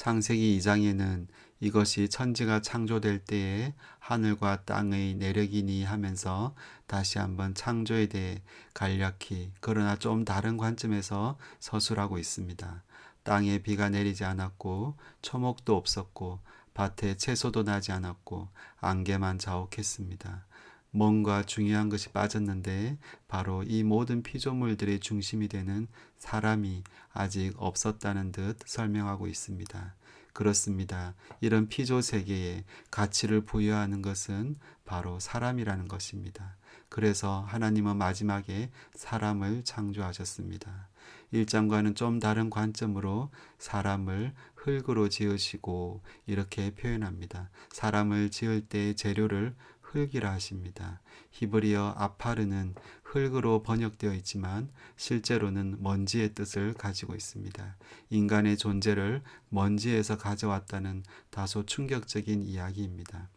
창세기 2장에는 이것이 천지가 창조될 때에 하늘과 땅의 내력이니 하면서 다시 한번 창조에 대해 간략히 그러나 좀 다른 관점에서 서술하고 있습니다. 땅에 비가 내리지 않았고 초목도 없었고 밭에 채소도 나지 않았고 안개만 자욱했습니다. 뭔가 중요한 것이 빠졌는데 바로 이 모든 피조물들의 중심이 되는 사람이 아직 없었다는 듯 설명하고 있습니다. 그렇습니다. 이런 피조 세계에 가치를 부여하는 것은 바로 사람이라는 것입니다. 그래서 하나님은 마지막에 사람을 창조하셨습니다. 1장과는 좀 다른 관점으로 사람을 흙으로 지으시고 이렇게 표현합니다. 사람을 지을 때의 재료를 흙이라 하십니다. 히브리어 아파르는 흙으로 번역되어 있지만 실제로는 먼지의 뜻을 가지고 있습니다. 인간의 존재를 먼지에서 가져왔다는 다소 충격적인 이야기입니다.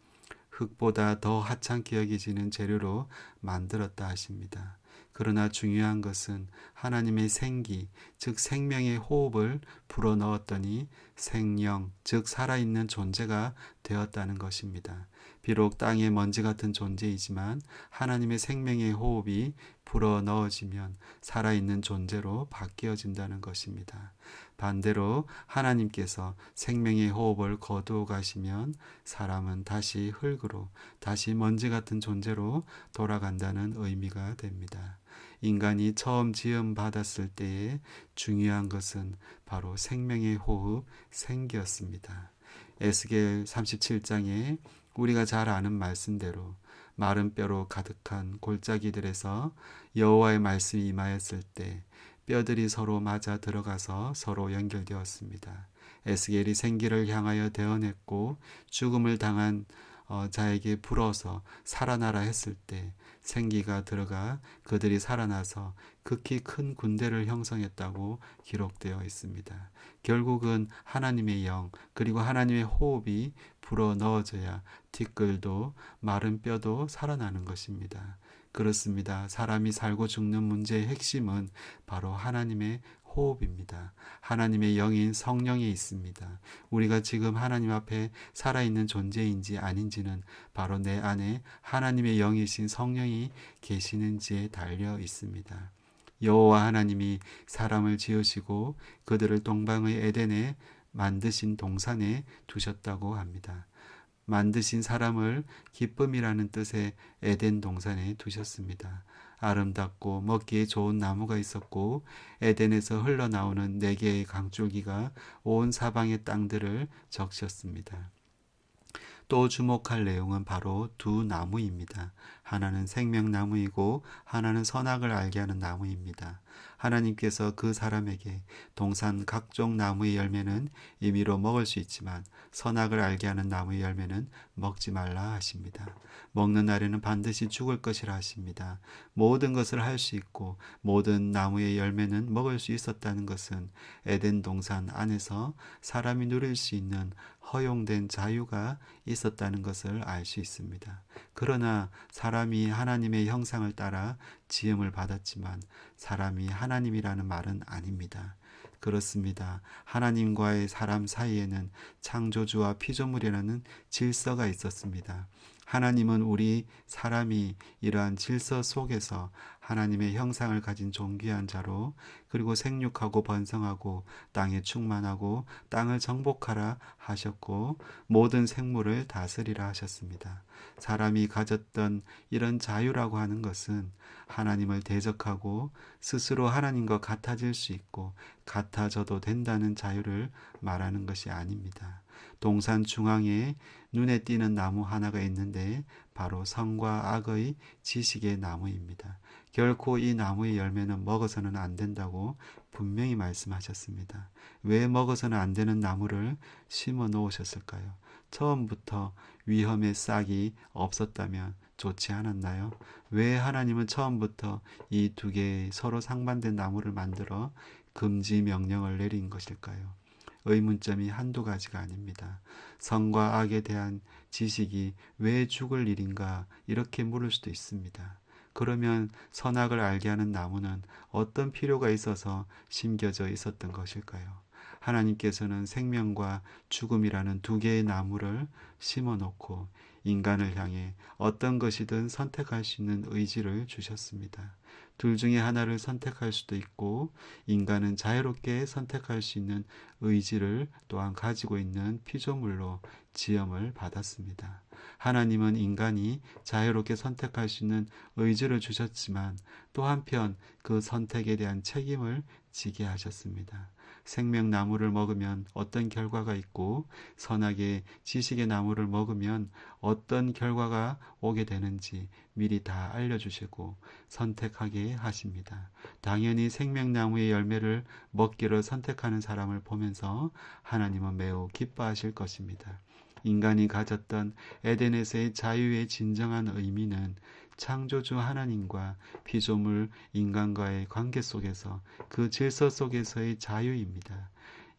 흙보다 더 하찮게 여겨지는 재료로 만들었다 하십니다. 그러나 중요한 것은 하나님의 생기, 즉 생명의 호흡을 불어넣었더니 생령, 즉 살아있는 존재가 되었다는 것입니다. 비록 땅의 먼지 같은 존재이지만 하나님의 생명의 호흡이 불어넣어지면 살아있는 존재로 바뀌어진다는 것입니다. 반대로 하나님께서 생명의 호흡을 거두어 가시면 사람은 다시 흙으로, 다시 먼지 같은 존재로 돌아간다는 의미가 됩니다. 인간이 처음 지음 받았을 때에 중요한 것은 바로 생명의 호흡, 생기였습니다. 에스겔 37장에 우리가 잘 아는 말씀대로 마른 뼈로 가득한 골짜기들에서 여호와의 말씀이 임하였을 때 뼈들이 서로 맞아 들어가서 서로 연결되었습니다. 에스겔이 생기를 향하여 대언했고 죽음을 당한 자에게 불어서 살아나라 했을 때 생기가 들어가 그들이 살아나서 극히 큰 군대를 형성했다고 기록되어 있습니다. 결국은 하나님의 영 그리고 하나님의 호흡이 불어 넣어져야 티끌도 마른 뼈도 살아나는 것입니다. 그렇습니다. 사람이 살고 죽는 문제의 핵심은 바로 하나님의 호흡입니다. 하나님의 영인 성령에 있습니다. 우리가 지금 하나님 앞에 살아있는 존재인지 아닌지는 바로 내 안에 하나님의 영이신 성령이 계시는지에 달려 있습니다. 여호와 하나님이 사람을 지으시고 그들을 동방의 에덴에 만드신 동산에 두셨다고 합니다. 만드신 사람을 기쁨이라는 뜻의 에덴 동산에 두셨습니다. 아름답고 먹기에 좋은 나무가 있었고 에덴에서 흘러나오는 4개의 강줄기가 온 사방의 땅들을 적셨습니다. 또 주목할 내용은 바로 두 나무입니다. 하나는 생명나무이고 하나는 선악을 알게 하는 나무입니다. 하나님께서 그 사람에게 동산 각종 나무의 열매는 임의로 먹을 수 있지만 선악을 알게 하는 나무의 열매는 먹지 말라 하십니다. 먹는 날에는 반드시 죽을 것이라 하십니다. 모든 것을 할 수 있고 모든 나무의 열매는 먹을 수 있었다는 것은 에덴 동산 안에서 사람이 누릴 수 있는 허용된 자유가 있었다는 것을 알 수 있습니다. 그러나 사람이 하나님의 형상을 따라 지음을 받았지만 사람이 하나님이라는 말은 아닙니다. 그렇습니다. 하나님과의 사람 사이에는 창조주와 피조물이라는 질서가 있었습니다. 하나님은 우리 사람이 이러한 질서 속에서 하나님의 형상을 가진 존귀한 자로 그리고 생육하고 번성하고 땅에 충만하고 땅을 정복하라 하셨고 모든 생물을 다스리라 하셨습니다. 사람이 가졌던 이런 자유라고 하는 것은 하나님을 대적하고 스스로 하나님과 같아질 수 있고 같아져도 된다는 자유를 말하는 것이 아닙니다. 동산 중앙에 눈에 띄는 나무 하나가 있는데 바로 선과 악의 지식의 나무입니다. 결코 이 나무의 열매는 먹어서는 안 된다고 분명히 말씀하셨습니다. 왜 먹어서는 안 되는 나무를 심어 놓으셨을까요? 처음부터 위험의 싹이 없었다면 좋지 않았나요? 왜 하나님은 처음부터 이 두 개의 서로 상반된 나무를 만들어 금지 명령을 내린 것일까요? 의문점이 한두 가지가 아닙니다. 선과 악에 대한 지식이 왜 죽을 일인가 이렇게 물을 수도 있습니다. 그러면 선악을 알게 하는 나무는 어떤 필요가 있어서 심겨져 있었던 것일까요? 하나님께서는 생명과 죽음이라는 두 개의 나무를 심어 놓고 인간을 향해 어떤 것이든 선택할 수 있는 의지를 주셨습니다. 둘 중에 하나를 선택할 수도 있고 인간은 자유롭게 선택할 수 있는 의지를 또한 가지고 있는 피조물로 지음을 받았습니다. 하나님은 인간이 자유롭게 선택할 수 있는 의지를 주셨지만 또 한편 그 선택에 대한 책임을 지게 하셨습니다. 생명나무를 먹으면 어떤 결과가 있고 선악의 지식의 나무를 먹으면 어떤 결과가 오게 되는지 미리 다 알려주시고 선택하게 하십니다. 당연히 생명나무의 열매를 먹기를 선택하는 사람을 보면서 하나님은 매우 기뻐하실 것입니다. 인간이 가졌던 에덴에서의 자유의 진정한 의미는 창조주 하나님과 피조물 인간과의 관계 속에서 그 질서 속에서의 자유입니다.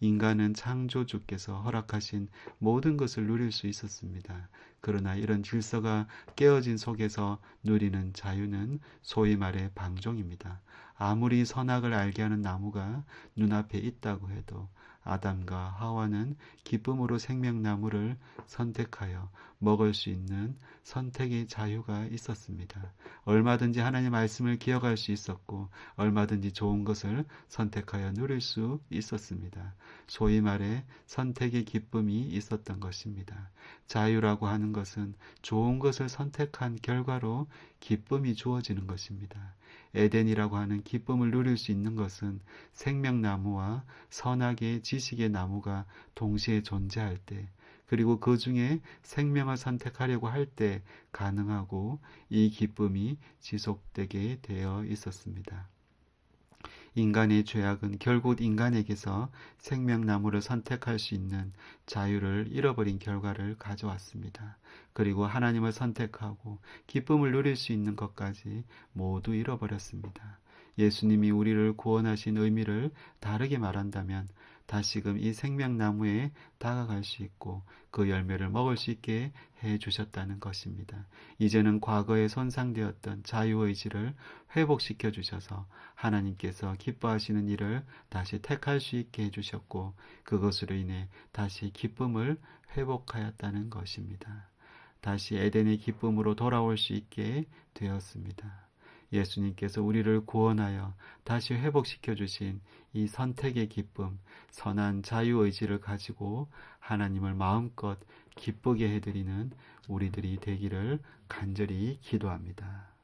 인간은 창조주께서 허락하신 모든 것을 누릴 수 있었습니다. 그러나 이런 질서가 깨어진 속에서 누리는 자유는 소위 말해 방종입니다. 아무리 선악을 알게 하는 나무가 눈앞에 있다고 해도 아담과 하와는 기쁨으로 생명나무를 선택하여 먹을 수 있는 선택의 자유가 있었습니다. 얼마든지 하나님의 말씀을 기억할 수 있었고 얼마든지 좋은 것을 선택하여 누릴 수 있었습니다. 소위 말해 선택의 기쁨이 있었던 것입니다. 자유라고 하는 것은 좋은 것을 선택한 결과로 기쁨이 주어지는 것입니다. 에덴이라고 하는 기쁨을 누릴 수 있는 것은 생명나무와 선악의 지식의 나무가 동시에 존재할 때, 그리고 그 중에 생명을 선택하려고 할 때 가능하고 이 기쁨이 지속되게 되어 있었습니다. 인간의 죄악은 결국 인간에게서 생명나무를 선택할 수 있는 자유를 잃어버린 결과를 가져왔습니다. 그리고 하나님을 선택하고 기쁨을 누릴 수 있는 것까지 모두 잃어버렸습니다. 예수님이 우리를 구원하신 의미를 다르게 말한다면 다시금 이 생명나무에 다가갈 수 있고 그 열매를 먹을 수 있게 해 주셨다는 것입니다. 이제는 과거에 손상되었던 자유의지를 회복시켜 주셔서 하나님께서 기뻐하시는 일을 다시 택할 수 있게 해주셨고 그것으로 인해 다시 기쁨을 회복하였다는 것입니다. 다시 에덴의 기쁨으로 돌아올 수 있게 되었습니다. 예수님께서 우리를 구원하여 다시 회복시켜 주신 이 선택의 기쁨, 선한 자유의지를 가지고 하나님을 마음껏 기쁘게 해드리는 우리들이 되기를 간절히 기도합니다.